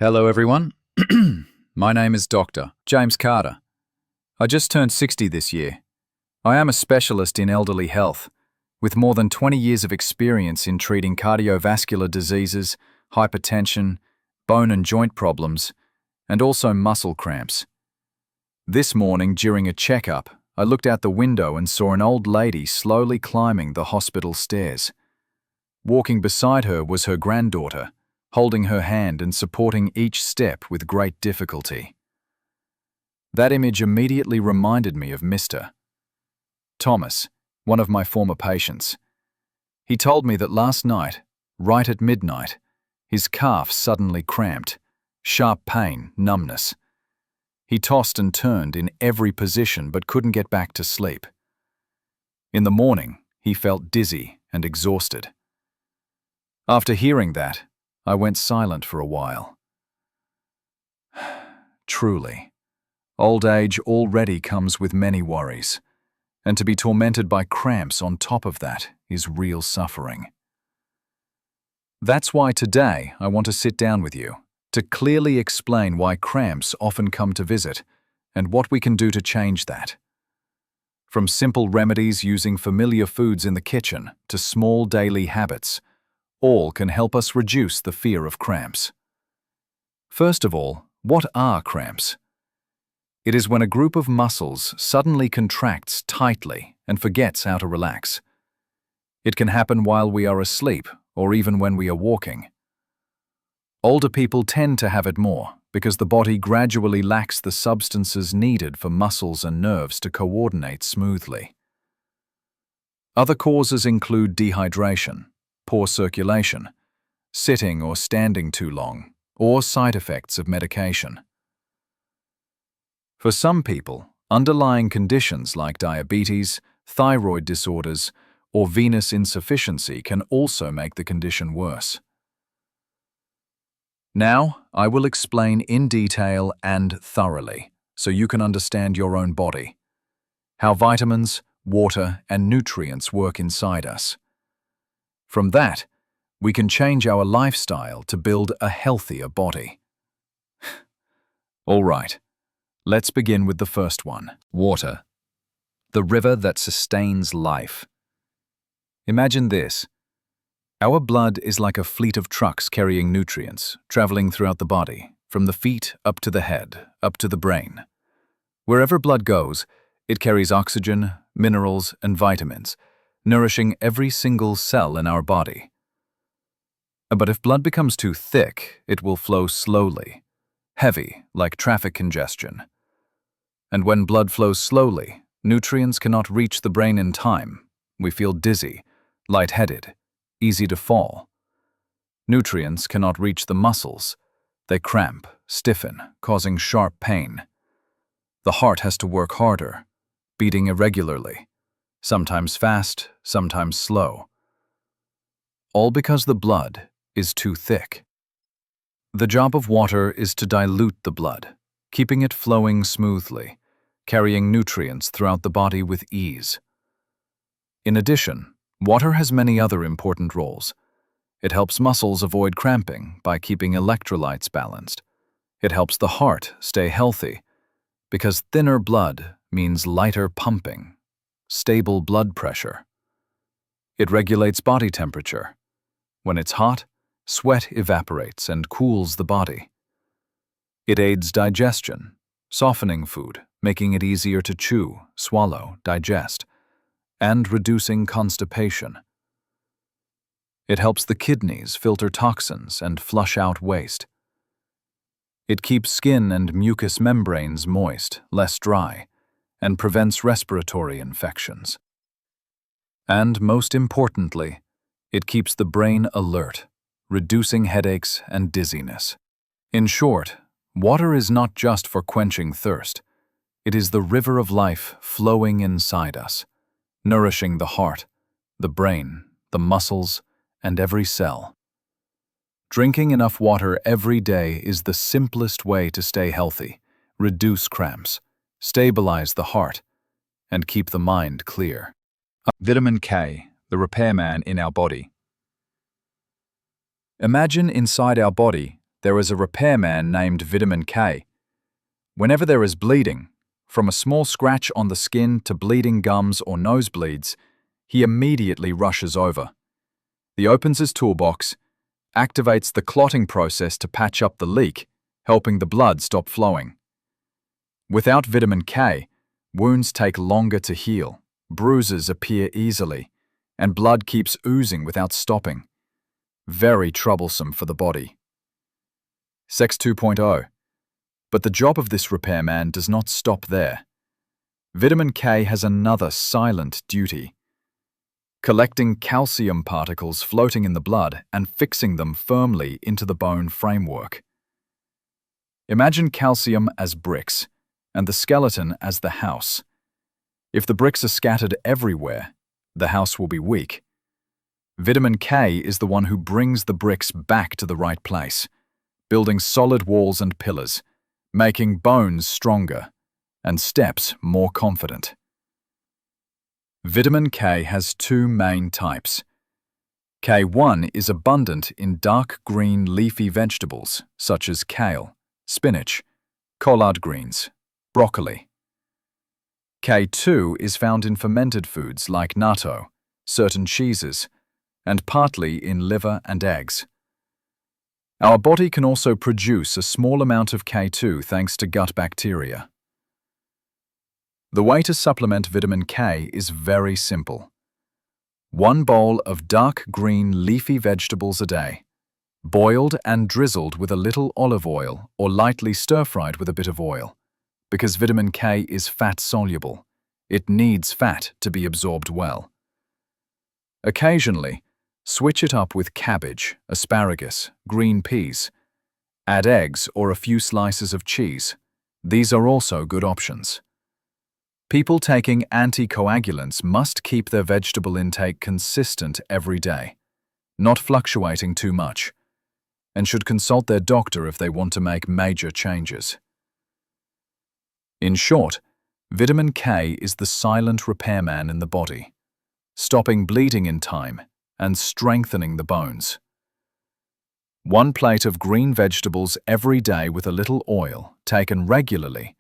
Hello everyone, my name is Dr. James Carter. I just turned 60 this year. I am a specialist in elderly health, with more than 20 years of experience in treating cardiovascular diseases, hypertension, bone and joint problems, and also muscle cramps. This morning during a checkup, I looked out the window and saw an old lady slowly climbing the hospital stairs. Walking beside her was her granddaughter, holding her hand and supporting each step with great difficulty. That image immediately reminded me of Mr. Thomas, one of my former patients. He told me that last night, right at midnight, his calf suddenly cramped, sharp pain, numbness. He tossed and turned in every position but couldn't get back to sleep. In the morning, he felt dizzy and exhausted. After hearing that, I went silent for a while. Truly, old age already comes with many worries, and to be tormented by cramps on top of that is real suffering. That's why today I want to sit down with you to clearly explain why cramps often come to visit and what we can do to change that. From simple remedies using familiar foods in the kitchen to small daily habits, all can help us reduce the fear of cramps. First of all, what are cramps? It is when a group of muscles suddenly contracts tightly and forgets how to relax. It can happen while we are asleep or even when we are walking. Older people tend to have it more because the body gradually lacks the substances needed for muscles and nerves to coordinate smoothly. Other causes include dehydration, poor circulation, sitting or standing too long, or side effects of medication. For some people, underlying conditions like diabetes, thyroid disorders, or venous insufficiency can also make the condition worse. Now, I will explain in detail and thoroughly so you can understand your own body, how vitamins, water, and nutrients work inside us. From that, we can change our lifestyle to build a healthier body. All right, let's begin with the first one. Water, the river that sustains life. Imagine this. Our blood is like a fleet of trucks carrying nutrients, traveling throughout the body, from the feet up to the head, up to the brain. Wherever blood goes, it carries oxygen, minerals, and vitamins, nourishing every single cell in our body. But if blood becomes too thick, it will flow slowly, heavy, like traffic congestion. And when blood flows slowly, nutrients cannot reach the brain in time. We feel dizzy, lightheaded, easy to fall. Nutrients cannot reach the muscles. They cramp, stiffen, causing sharp pain. The heart has to work harder, beating irregularly, sometimes fast, sometimes slow. All because the blood is too thick. The job of water is to dilute the blood, keeping it flowing smoothly, carrying nutrients throughout the body with ease. In addition, water has many other important roles. It helps muscles avoid cramping by keeping electrolytes balanced. It helps the heart stay healthy, because thinner blood means lighter pumping, stable blood pressure. It regulates body temperature. When it's hot, sweat evaporates and cools the body. It aids digestion, softening food, making it easier to chew, swallow, digest, and reducing constipation. It helps the kidneys filter toxins and flush out waste. It keeps skin and mucous membranes moist, less dry, and prevents respiratory infections. And most importantly, it keeps the brain alert, reducing headaches and dizziness. In short, water is not just for quenching thirst. It is the river of life flowing inside us, nourishing the heart, the brain, the muscles, and every cell. Drinking enough water every day is the simplest way to stay healthy, reduce cramps, stabilize the heart, and keep the mind clear. Vitamin K, the repairman in our body. Imagine inside our body there is a repairman named vitamin K. Whenever there is bleeding, from a small scratch on the skin to bleeding gums or nosebleeds, he immediately rushes over. He opens his toolbox, activates the clotting process to patch up the leak, helping the blood stop flowing. Without vitamin K, wounds take longer to heal, bruises appear easily, and blood keeps oozing without stopping. Very troublesome for the body. Sex 2.0. But the job of this repairman does not stop there. Vitamin K has another silent duty: collecting calcium particles floating in the blood and fixing them firmly into the bone framework. Imagine calcium as bricks, and the skeleton as the house. If the bricks are scattered everywhere, the house will be weak. Vitamin K is the one who brings the bricks back to the right place, building solid walls and pillars, making bones stronger and steps more confident. Vitamin K has two main types. K1 is abundant in dark green leafy vegetables such as kale, spinach, collard greens, broccoli. K2 is found in fermented foods like natto, certain cheeses, and partly in liver and eggs. Our body can also produce a small amount of K2 thanks to gut bacteria. The way to supplement vitamin K is very simple. 1 bowl of dark green leafy vegetables a day, boiled and drizzled with a little olive oil or lightly stir-fried with a bit of oil. Because vitamin K is fat-soluble, it needs fat to be absorbed well. Occasionally, switch it up with cabbage, asparagus, green peas. Add eggs or a few slices of cheese. These are also good options. People taking anticoagulants must keep their vegetable intake consistent every day, not fluctuating too much, and should consult their doctor if they want to make major changes. In short, vitamin K is the silent repairman in the body, stopping bleeding in time and strengthening the bones. 1 plate of green vegetables every day with a little oil, taken regularly,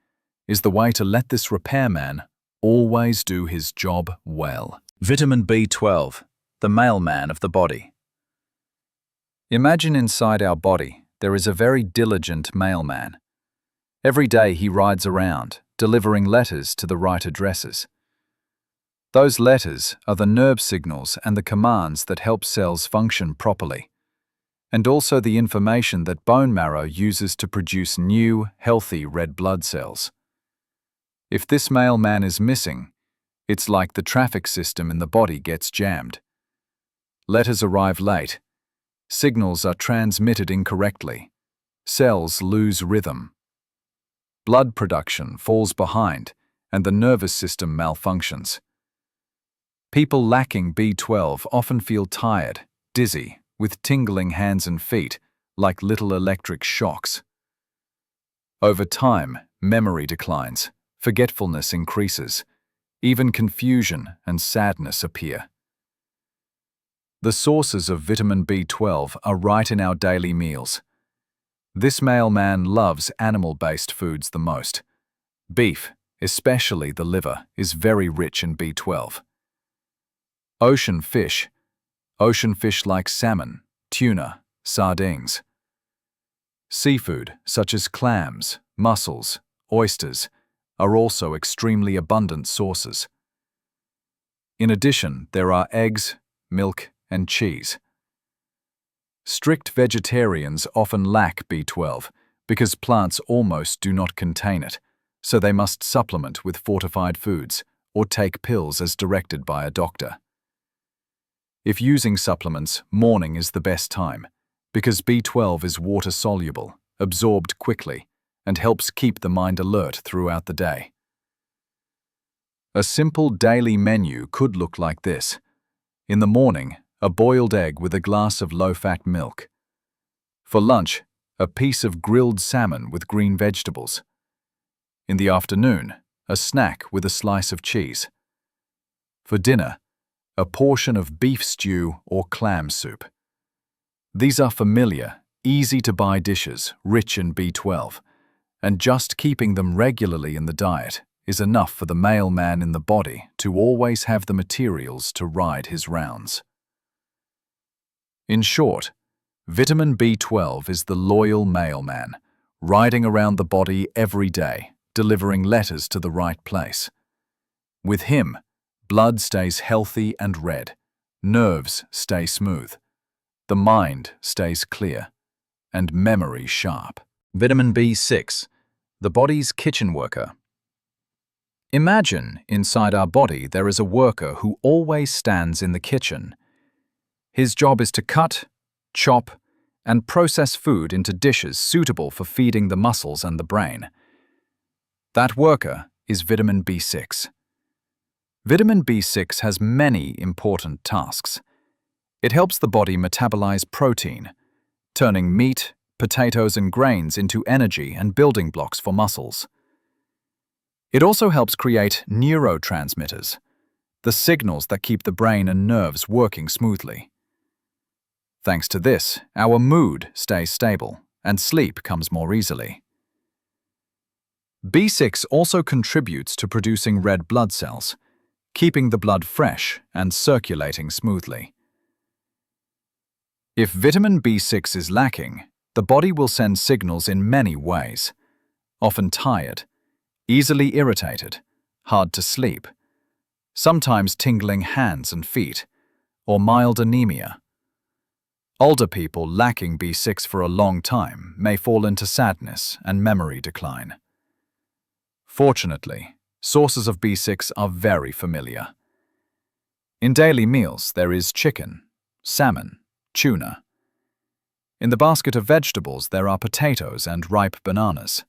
is the way to let this repairman always do his job well. Vitamin B12, the mailman of the body. Imagine inside our body there is a very diligent mailman. Every day he rides around, delivering letters to the right addresses. Those letters are the nerve signals and the commands that help cells function properly, and also the information that bone marrow uses to produce new, healthy red blood cells. If this mailman is missing, it's like the traffic system in the body gets jammed. Letters arrive late, signals are transmitted incorrectly, cells lose rhythm. Blood production falls behind, and the nervous system malfunctions. People lacking B12 often feel tired, dizzy, with tingling hands and feet, like little electric shocks. Over time, memory declines, forgetfulness increases, even confusion and sadness appear. The sources of vitamin B12 are right in our daily meals. This mailman loves animal-based foods the most. Beef, especially the liver, is very rich in B12. Ocean fish like salmon, tuna, sardines. Seafood, such as clams, mussels, oysters, are also extremely abundant sources. In addition, there are eggs, milk, and cheese. Strict vegetarians often lack B12 because plants almost do not contain it, so they must supplement with fortified foods or take pills as directed by a doctor. If using supplements, morning is the best time, because B12 is water-soluble, absorbed quickly, and helps keep the mind alert throughout the day. A simple daily menu could look like this. In the morning, a boiled egg with a glass of low-fat milk. For lunch, a piece of grilled salmon with green vegetables. In the afternoon, a snack with a slice of cheese. For dinner, a portion of beef stew or clam soup. These are familiar, easy-to-buy dishes rich in B12, and just keeping them regularly in the diet is enough for the mailman in the body to always have the materials to ride his rounds. In short, vitamin B12 is the loyal mailman, riding around the body every day, delivering letters to the right place. With him, blood stays healthy and red, nerves stay smooth, the mind stays clear, and memory sharp. Vitamin B6, the body's kitchen worker. Imagine inside our body there is a worker who always stands in the kitchen. His job is to cut, chop, and process food into dishes suitable for feeding the muscles and the brain. That worker is vitamin B6. Vitamin B6 has many important tasks. It helps the body metabolize protein, turning meat, potatoes, and grains into energy and building blocks for muscles. It also helps create neurotransmitters, the signals that keep the brain and nerves working smoothly. Thanks to this, our mood stays stable and sleep comes more easily. B6 also contributes to producing red blood cells, keeping the blood fresh and circulating smoothly. If vitamin B6 is lacking, the body will send signals in many ways, often tired, easily irritated, hard to sleep, sometimes tingling hands and feet, or mild anemia. Older people lacking B6 for a long time may fall into sadness and memory decline. Fortunately, sources of B6 are very familiar. In daily meals, there is chicken, salmon, tuna. In the basket of vegetables, there are potatoes and ripe bananas.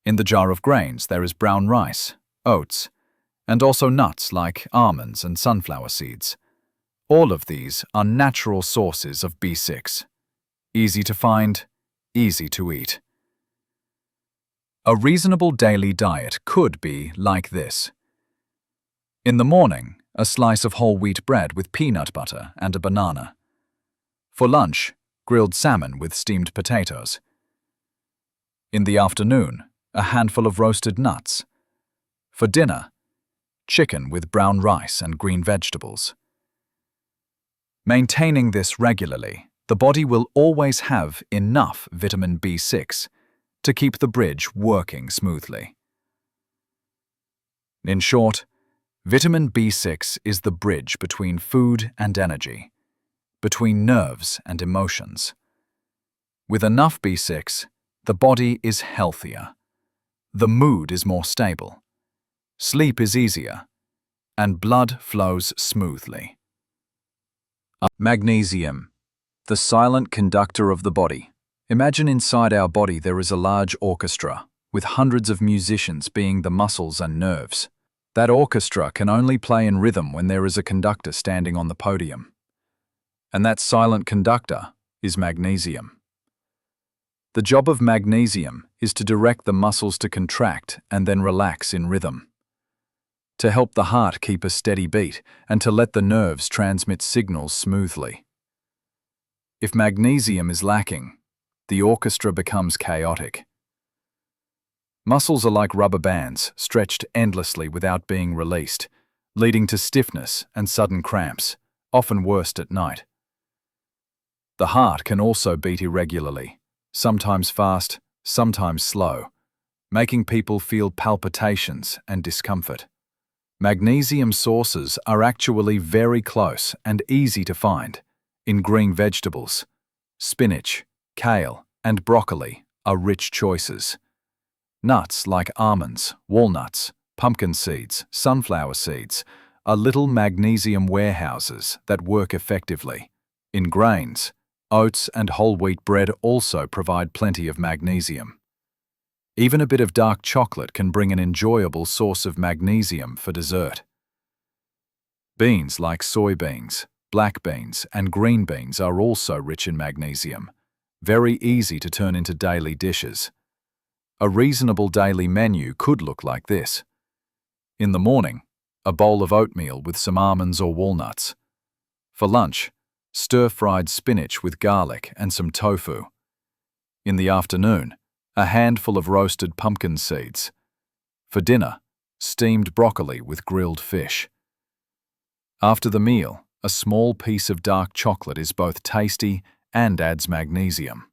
In the jar of grains, there is brown rice, oats, and also nuts like almonds and sunflower seeds. All of these are natural sources of B6. Easy to find, easy to eat. A reasonable daily diet could be like this. In the morning, a slice of whole wheat bread with peanut butter and a banana. For lunch, grilled salmon with steamed potatoes. In the afternoon, a handful of roasted nuts. For dinner, chicken with brown rice and green vegetables. Maintaining this regularly, the body will always have enough vitamin B6 to keep the bridge working smoothly. In short, vitamin B6 is the bridge between food and energy, between nerves and emotions. With enough B6, the body is healthier, the mood is more stable, sleep is easier, and blood flows smoothly. Magnesium, the silent conductor of the body. Imagine inside our body there is a large orchestra, with hundreds of musicians being the muscles and nerves. That orchestra can only play in rhythm when there is a conductor standing on the podium. And that silent conductor is magnesium. The job of magnesium is to direct the muscles to contract and then relax in rhythm, to help the heart keep a steady beat and to let the nerves transmit signals smoothly. If magnesium is lacking, the orchestra becomes chaotic. Muscles are like rubber bands, stretched endlessly without being released, leading to stiffness and sudden cramps, often worst at night. The heart can also beat irregularly, sometimes fast, sometimes slow, making people feel palpitations and discomfort. Magnesium sources are actually very close and easy to find in green vegetables. Spinach, kale, and broccoli are rich choices. Nuts like almonds, walnuts, pumpkin seeds, sunflower seeds are little magnesium warehouses that work effectively. In grains, oats and whole wheat bread also provide plenty of magnesium. Even a bit of dark chocolate can bring an enjoyable source of magnesium for dessert. Beans like soybeans, black beans, and green beans are also rich in magnesium, very easy to turn into daily dishes. A reasonable daily menu could look like this. In the morning, a bowl of oatmeal with some almonds or walnuts. For lunch, stir-fried spinach with garlic and some tofu. In the afternoon, a handful of roasted pumpkin seeds. For dinner, steamed broccoli with grilled fish. After the meal, a small piece of dark chocolate is both tasty and adds magnesium.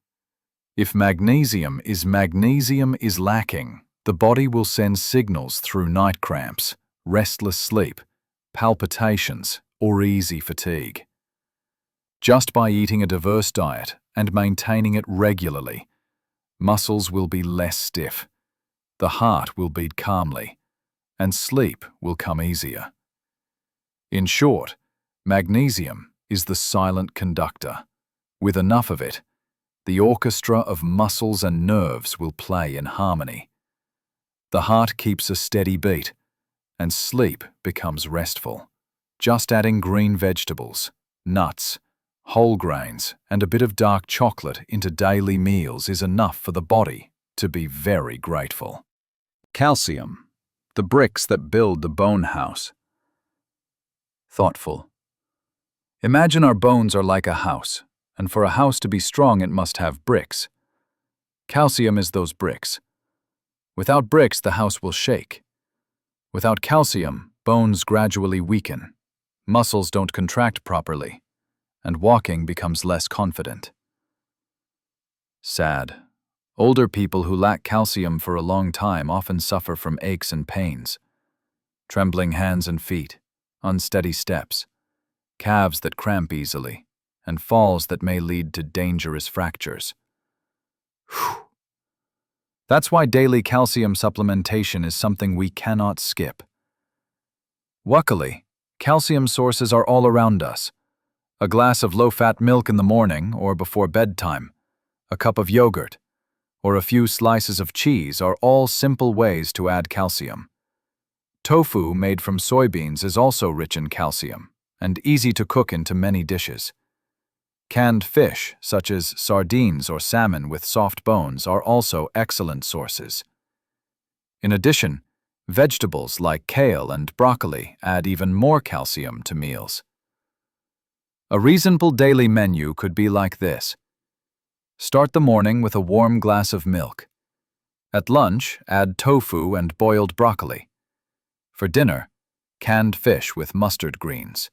If magnesium is lacking, the body will send signals through night cramps, restless sleep, palpitations, or easy fatigue. Just by eating a diverse diet and maintaining it regularly, muscles will be less stiff, the heart will beat calmly, and sleep will come easier. In short, magnesium is the silent conductor. With enough of it, the orchestra of muscles and nerves will play in harmony. The heart keeps a steady beat, and sleep becomes restful. Just adding green vegetables, nuts, whole grains, and a bit of dark chocolate into daily meals is enough for the body to be very grateful. Calcium, the bricks that build the bone house. Thoughtful. Imagine our bones are like a house, and for a house to be strong it must have bricks. Calcium is those bricks. Without bricks, the house will shake. Without calcium, bones gradually weaken, muscles don't contract properly, and walking becomes less confident. Sad. Older people who lack calcium for a long time often suffer from aches and pains, trembling hands and feet, unsteady steps, calves that cramp easily, and falls that may lead to dangerous fractures. Whew. That's why daily calcium supplementation is something we cannot skip. Luckily, calcium sources are all around us. A glass of low-fat milk in the morning or before bedtime, a cup of yogurt, or a few slices of cheese are all simple ways to add calcium. Tofu made from soybeans is also rich in calcium and easy to cook into many dishes. Canned fish, such as sardines or salmon with soft bones, are also excellent sources. In addition, vegetables like kale and broccoli add even more calcium to meals. A reasonable daily menu could be like this. Start the morning with a warm glass of milk. At lunch, add tofu and boiled broccoli. For dinner, canned fish with mustard greens.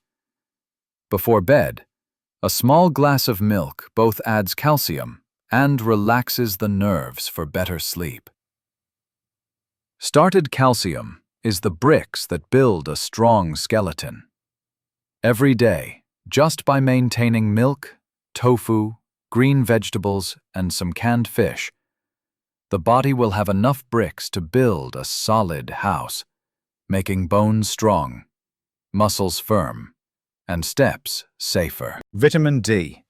Before bed, a small glass of milk both adds calcium and relaxes the nerves for better sleep. Started calcium is the bricks that build a strong skeleton. Every day, just by maintaining milk, tofu, green vegetables, and some canned fish, the body will have enough bricks to build a solid house, making bones strong, muscles firm, and steps safer. Vitamin D,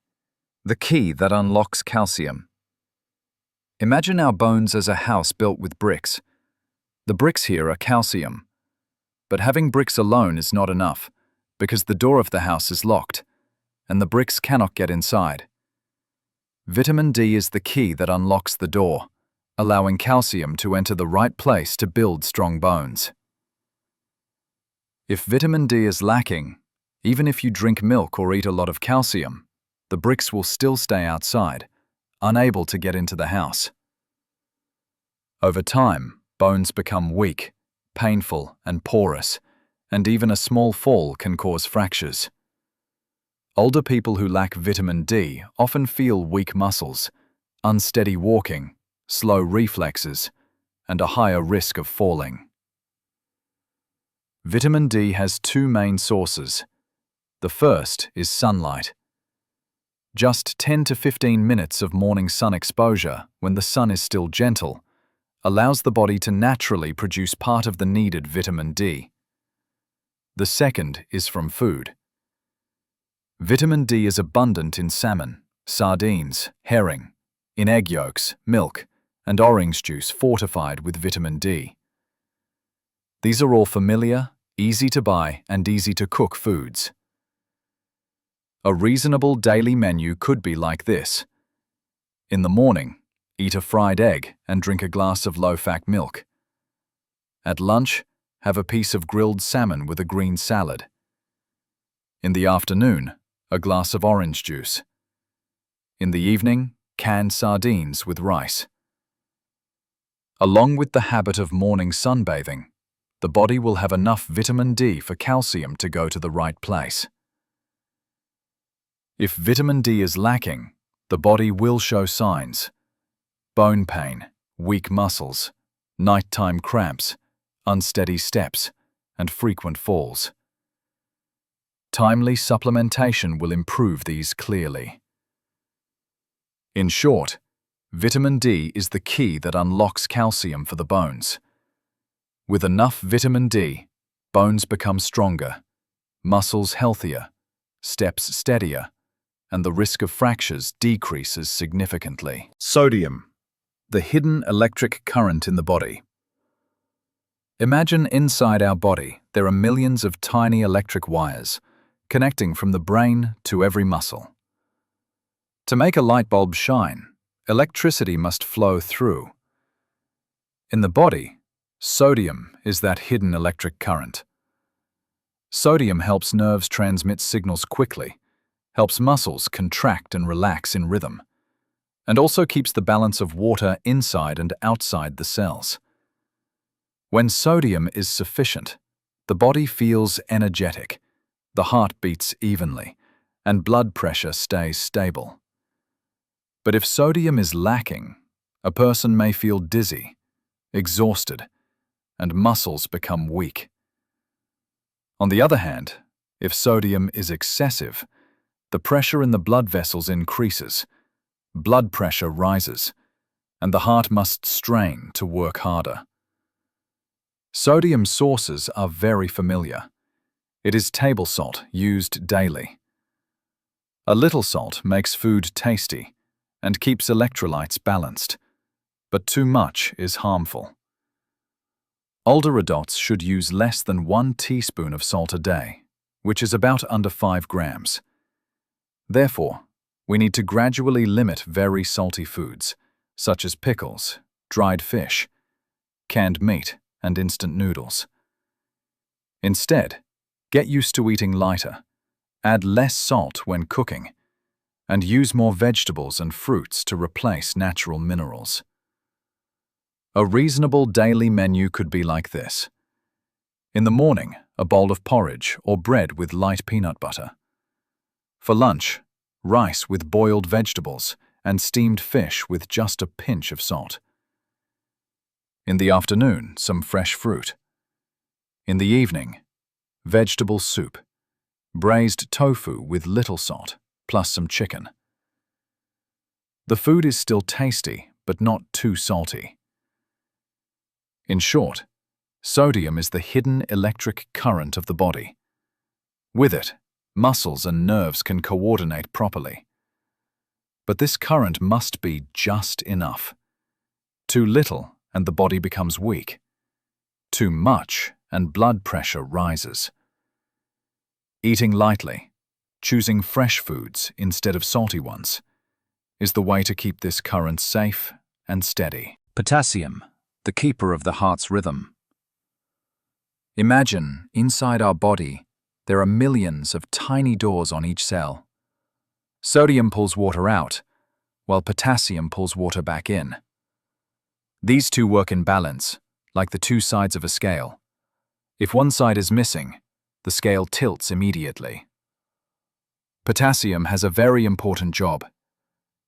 the key that unlocks calcium. Imagine our bones as a house built with bricks. The bricks here are calcium. But having bricks alone is not enough, because the door of the house is locked, and the bricks cannot get inside. Vitamin D is the key that unlocks the door, allowing calcium to enter the right place to build strong bones. If vitamin D is lacking, even if you drink milk or eat a lot of calcium, the bricks will still stay outside, unable to get into the house. Over time, bones become weak, painful, and porous, and even a small fall can cause fractures. Older people who lack vitamin D often feel weak muscles, unsteady walking, slow reflexes, and a higher risk of falling. Vitamin D has two main sources. The first is sunlight. Just 10 to 15 minutes of morning sun exposure, when the sun is still gentle, allows the body to naturally produce part of the needed vitamin D. The second is from food. Vitamin D is abundant in salmon, sardines, herring, in egg yolks, milk, and orange juice fortified with vitamin D. These are all familiar, easy to buy, and easy to cook foods. A reasonable daily menu could be like this. In the morning, eat a fried egg and drink a glass of low-fat milk. At lunch, have a piece of grilled salmon with a green salad. In the afternoon, a glass of orange juice. In the evening, canned sardines with rice. Along with the habit of morning sunbathing, the body will have enough vitamin D for calcium to go to the right place. If vitamin D is lacking, the body will show signs: bone pain, weak muscles, nighttime cramps, unsteady steps, and frequent falls. Timely supplementation will improve these clearly. In short, vitamin D is the key that unlocks calcium for the bones. With enough vitamin D, bones become stronger, muscles healthier, steps steadier, and the risk of fractures decreases significantly. Sodium, the hidden electric current in the body. Imagine inside our body there are millions of tiny electric wires connecting from the brain to every muscle. To make a light bulb shine, electricity must flow through. In the body, sodium is that hidden electric current. Sodium helps nerves transmit signals quickly, helps muscles contract and relax in rhythm, and also keeps the balance of water inside and outside the cells. When sodium is sufficient, the body feels energetic, the heart beats evenly, and blood pressure stays stable. But if sodium is lacking, a person may feel dizzy, exhausted, and muscles become weak. On the other hand, if sodium is excessive, the pressure in the blood vessels increases, blood pressure rises, and the heart must strain to work harder. Sodium sources are very familiar. It is table salt used daily. A little salt makes food tasty and keeps electrolytes balanced, but too much is harmful. Older adults should use less than 1 teaspoon of salt a day, which is about under 5 grams. Therefore, we need to gradually limit very salty foods, such as pickles, dried fish, canned meat, and instant noodles. Instead, get used to eating lighter, add less salt when cooking, and use more vegetables and fruits to replace natural minerals. A reasonable daily menu could be like this. In the morning, a bowl of porridge or bread with light peanut butter. For lunch, rice with boiled vegetables and steamed fish with just a pinch of salt. In the afternoon, some fresh fruit. In the evening, vegetable soup, braised tofu with little salt, plus some chicken. The food is still tasty, but not too salty. In short, sodium is the hidden electric current of the body. With it, muscles and nerves can coordinate properly. But this current must be just enough. Too little, and the body becomes weak. Too much, and blood pressure rises. Eating lightly, choosing fresh foods instead of salty ones, is the way to keep this current safe and steady. Potassium, the keeper of the heart's rhythm. Imagine, inside our body, there are millions of tiny doors on each cell. Sodium pulls water out, while potassium pulls water back in. These two work in balance, like the two sides of a scale. If one side is missing, the scale tilts immediately. Potassium has a very important job,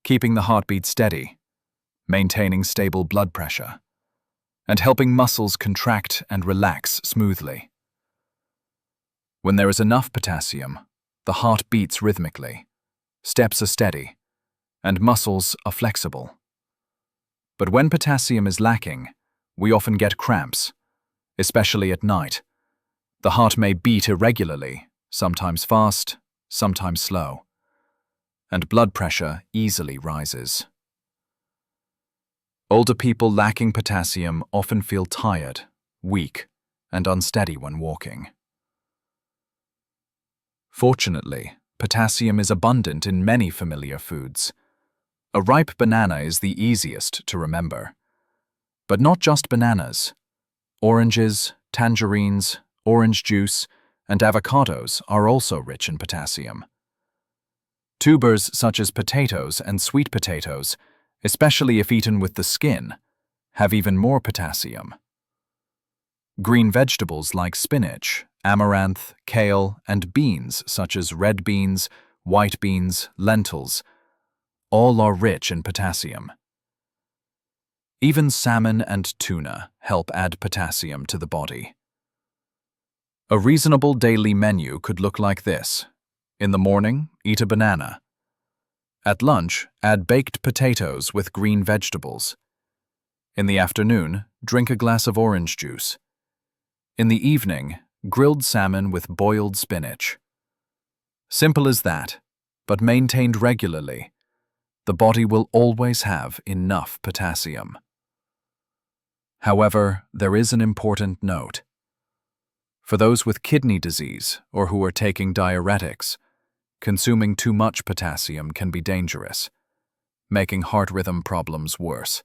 keeping the heartbeat steady, maintaining stable blood pressure, and helping muscles contract and relax smoothly. When there is enough potassium, the heart beats rhythmically, steps are steady, and muscles are flexible. But when potassium is lacking, we often get cramps, especially at night. The heart may beat irregularly, sometimes fast, sometimes slow, and blood pressure easily rises. Older people lacking potassium often feel tired, weak, and unsteady when walking. Fortunately, potassium is abundant in many familiar foods. A ripe banana is the easiest to remember. But not just bananas. Oranges, tangerines, orange juice, and avocados are also rich in potassium. Tubers such as potatoes and sweet potatoes, especially if eaten with the skin, have even more potassium. Green vegetables like spinach, amaranth, kale, and beans such as red beans, white beans, lentils, all are rich in potassium. Even salmon and tuna help add potassium to the body. A reasonable daily menu could look like this. In the morning, eat a banana. At lunch, add baked potatoes with green vegetables. In the afternoon, drink a glass of orange juice. In the evening, grilled salmon with boiled spinach. Simple as that, but maintained regularly, the body will always have enough potassium. However, there is an important note. For those with kidney disease or who are taking diuretics, consuming too much potassium can be dangerous, making heart rhythm problems worse.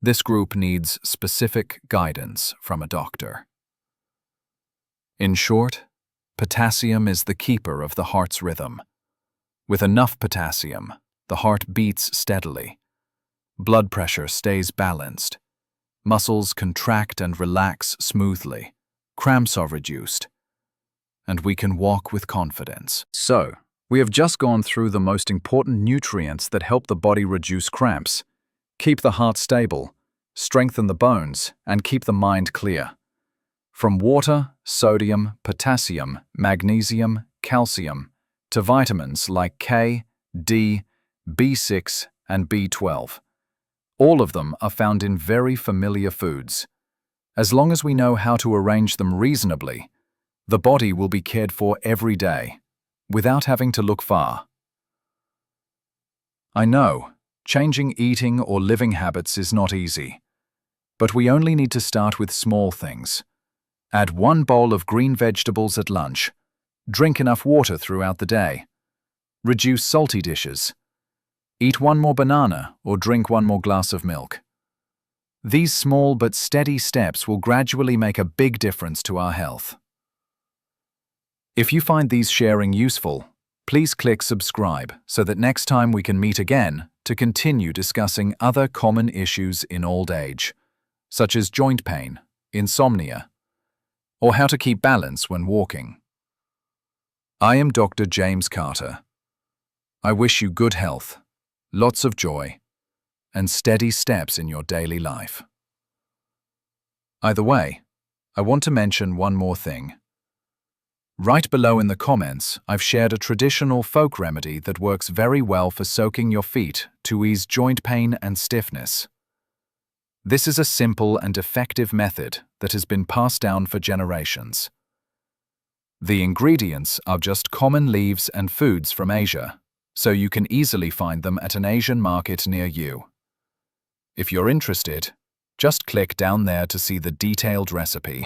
This group needs specific guidance from a doctor. In short, potassium is the keeper of the heart's rhythm. With enough potassium, the heart beats steadily. Blood pressure stays balanced. Muscles contract and relax smoothly. Cramps are reduced. And we can walk with confidence. So, we have just gone through the most important nutrients that help the body reduce cramps, keep the heart stable, strengthen the bones, and keep the mind clear. From water, sodium, potassium, magnesium, calcium, to vitamins like K, D, B6, and B12. All of them are found in very familiar foods. As long as we know how to arrange them reasonably, the body will be cared for every day, without having to look far. I know, changing eating or living habits is not easy. But we only need to start with small things. Add 1 bowl of green vegetables at lunch. Drink enough water throughout the day. Reduce salty dishes. Eat 1 more banana or drink 1 more glass of milk. These small but steady steps will gradually make a big difference to our health. If you find these sharing useful, please click subscribe so that next time we can meet again to continue discussing other common issues in old age, such as joint pain, insomnia, or how to keep balance when walking. I am Dr. James Carter. I wish you good health, lots of joy, and steady steps in your daily life. Either way, I want to mention one more thing. Right below in the comments, I've shared a traditional folk remedy that works very well for soaking your feet to ease joint pain and stiffness. This is a simple and effective method that has been passed down for generations. The ingredients are just common leaves and foods from Asia, so you can easily find them at an Asian market near you. If you're interested, just click down there to see the detailed recipe.